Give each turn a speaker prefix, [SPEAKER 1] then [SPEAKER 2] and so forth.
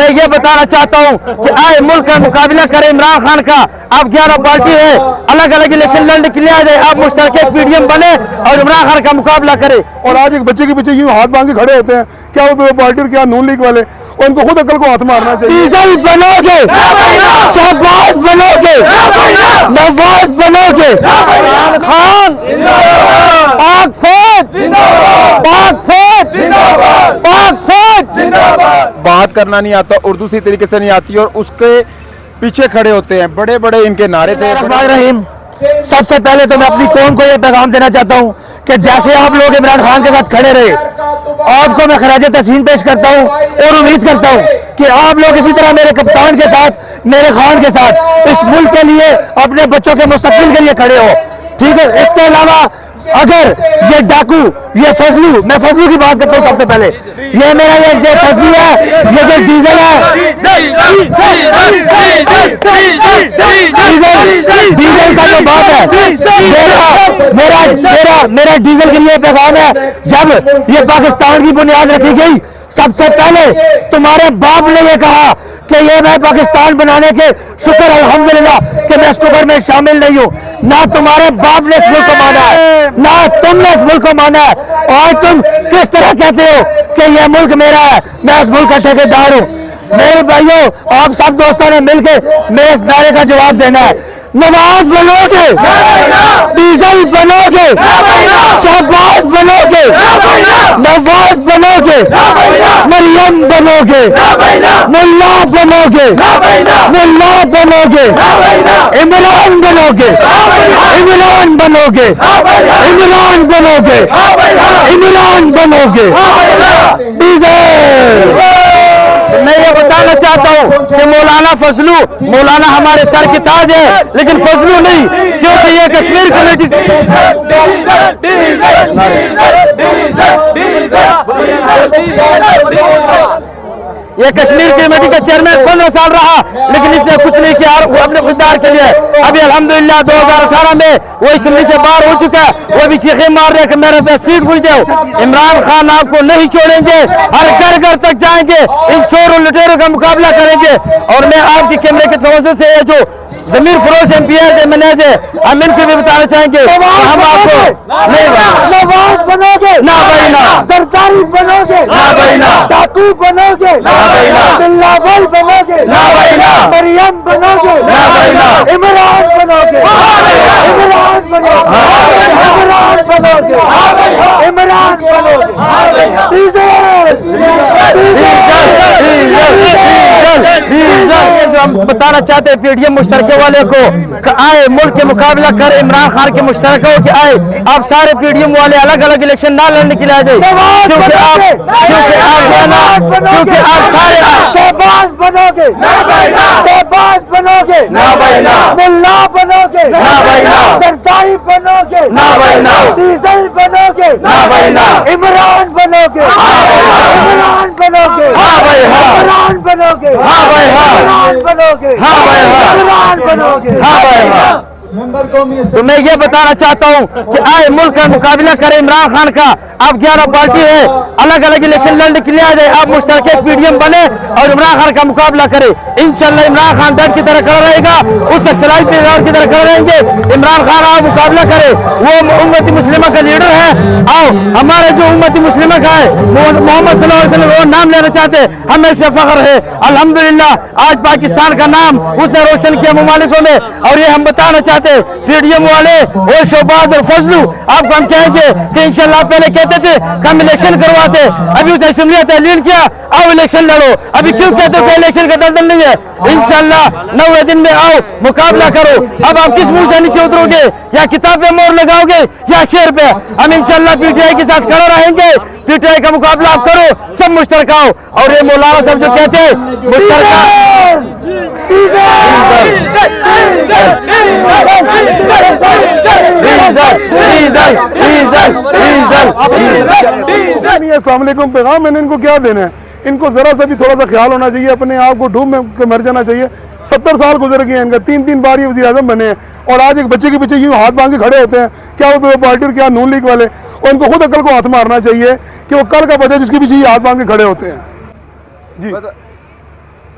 [SPEAKER 1] میں یہ بتانا چاہتا ہوں کہ آئے ملک کا مقابلہ کرے عمران خان کا. اب 11 پارٹی ہے, الگ الگ الیکشن لڑنے کے لیے آ جائے, اب مشترکہ پی ڈی ایم بنے اور عمران خان کا مقابلہ کرے.
[SPEAKER 2] اور آج ایک بچے کے پیچھے یوں ہاتھ باندھ کے کھڑے ہوتے ہیں, کیا وہ پارٹی اور کیا نون لیگ والے, اور ان کو خود عقل کو ہاتھ مارنا چاہیے.
[SPEAKER 1] ڈیزل بنو گے, شہباز بنو گے, نواز بنو گے, خان پاک فوج, پاک فوج, پاک فوج.
[SPEAKER 3] بات کرنا نہیں آتا, اردو صحیح طریقے سے نہیں آتی, اور اس کے پیچھے کھڑے ہوتے ہیں. بڑے بڑے ان کے نعرے تھے.
[SPEAKER 1] سب سے پہلے تو میں اپنی قوم کو یہ پیغام دینا چاہتا ہوں کہ جیسے آپ لوگ عمران خان کے ساتھ کھڑے رہے, آپ کو میں خراج تحسین پیش کرتا ہوں اور امید کرتا ہوں کہ آپ لوگ اسی طرح میرے کپتان کے ساتھ, میرے خان کے ساتھ اس ملک کے لیے, اپنے بچوں کے مستقبل کے لیے کھڑے ہو. ٹھیک ہے, اس کے علاوہ اگر یہ ڈاکو, یہ فضلو, میں فضلو کی بات کرتا ہوں سب سے پہلے, یہ میرا یہ فضلو ہے, یہ جو ڈیزل ہے, ڈیزل کا جو بات ہے, میرا ڈیزل کے لیے پیغام ہے. جب یہ پاکستان کی بنیاد رکھی گئی, سب سے پہلے تمہارے باپ نے یہ کہا کہ یہ میں پاکستان بنانے کے شکر الحمدللہ کہ میں اس کفر میں شامل نہیں ہوں. نہ تمہارے باپ نے اس ملک کو مانا ہے, نہ تم نے اس ملک کو مانا ہے. اور تم کس طرح کہتے ہو کہ یہ ملک میرا ہے, میں اس ملک کا ٹھیکیدار ہوں. میرے بھائیوں, آپ سب دوستوں نے مل کے میرے اس نعرے کا جواب دینا ہے. نواز بنو گے, ڈیزل بنو گے, شہباز بنو گے, نواز بنو گے, مریم بنو گے, ملا بنو گے, ملا بنو گے, عمران بنو گے, عمران بنو گے, عمران بنو گے, عمران بنو گے, ڈیزل. میں یہ بتانا چاہتا ہوں کہ مولانا فضلو, مولانا ہمارے سر کی تاج ہے, لیکن فضلو نہیں, کیونکہ یہ کشمیر کمیٹی, یہ کشمیر کمیٹی کا چیئرمین 15 سال رہا, لیکن اس نے کچھ نہیں کیا اپنے خوددار کے لیے. ابھی الحمدللہ 2018 میں وہ اسمبلی سے باہر ہو چکا ہے, وہ بھی چیخیں مار رہے کہ میرے پہ سیٹ پوچھ دو. عمران خان آپ کو نہیں چھوڑیں گے, ہر گھر گھر تک جائیں گے, ان چوروں لٹیروں کا مقابلہ کریں گے. اور میں آپ کی کیمرے کے توجہ سے جو ضمیر فروش ایم پی ہے منیج ہے, ہم ان کو بھی بتانا چاہیں گے ہم آپ کو نواز بنو گے, نہ بھائی نہ, سرکاری بنو گے, نہ بھائی نہ, ڈاکو بنو گے, نہ بھائی نہ, بلاول بنو گے, نہ بھائی نہ, مریم بنو گے, نہ بھائی نہ, عمران بنو گے, عمران بنو گے, عمران بنو گے, عمران بنو گے, ڈیزل, جو ہم بتانا چاہتے ہیں پی ڈی ایم مشترکہ والے کو کہ آئے ملک کے مقابلہ کر عمران خان کے مشترکہ ہو, کہ آئے آپ سارے پی ڈی ایم والے الگ الگ الیکشن نہ لڑنے کے لیے آ جائے, کیونکہ آپ سارے شہباز بنو گے, شہباز بنو گے, ملا بنو گے, سرداری بنو گے, ڈیزل بنو گے, عمران بنو گے, عمران بنو گے, عمران بنو گے, عمران بنو گے, عمران بنو گے. تو میں یہ بتانا چاہتا ہوں کہ آئے ملک کا مقابلہ کرے عمران خان کا. اب 11 پارٹی ہے, الگ الگ الیکشن لڑنے کے لیے آ جائے, اب مشترکہ پی ڈی ایم بنے اور عمران خان کا مقابلہ کرے. انشاءاللہ عمران خان ڈٹ کی طرح کھڑا رہے گا, اس کا سلائی پیدار کی طرح کھڑے رہیں گے. عمران خان آؤ مقابلہ کرے, وہ امت مسلمہ کا لیڈر ہے. آؤ ہمارے جو امت مسلمہ کا ہے محمد صلی اللہ علیہ وسلم, وہ نام لینا چاہتے, ہمیں اس پہ فخر ہے. الحمدللہ آج پاکستان کا نام اس نے روشن کیا ممالکوں میں. اور یہ ہم بتانا چاہتے پی ڈی ایم والے اور شہباز اور فضلو, آپ کو ہم کہیں گے کہ انشاءاللہ پہلے کہتے تھے کہ ہم الیکشن کرواتے, ابھی اس نے اسمبلی تحلیل کیا, آؤ الیکشن لڑو. ابھی کیوں کہتے ہو کہ الیکشن کا دلدل نہیں ہے؟ انشاءاللہ 90 دن میں آؤ مقابلہ کرو. اب آپ کس منہ سے نیچے اترو گے, یا کتاب پہ مور لگاؤ گے یا شعر پہ؟ ہم انشاءاللہ پی ٹی آئی کے ساتھ کھڑے رہیں گے. پی ٹی آئی کا مقابلہ آپ کرو, سب مشترکہ ہو. اور یہ مولانا صاحب جو کہتے ہیں مشترکہ,
[SPEAKER 2] السلام علیکم. پیغام میں نے ان کو کیا دینا ہے, ان کو ذرا سا بھی تھوڑا سا خیال ہونا چاہیے, اپنے آپ کو ڈوب میں مر جانا چاہیے. 70 سال گزر گئے ہیں ان کا, 3 بار یہ وزیر اعظم بنے ہیں, اور آج ایک بچے کے پیچھے یوں ہاتھ باندھ کے کھڑے ہوتے ہیں, کیا وہ پارٹی اور کیا نون لیگ والے, اور ان کو خود عقل کو ہاتھ مارنا چاہیے کہ وہ کل کا بچہ جس کے پیچھے یہ ہاتھ باندھ کے کھڑے ہوتے ہیں. جی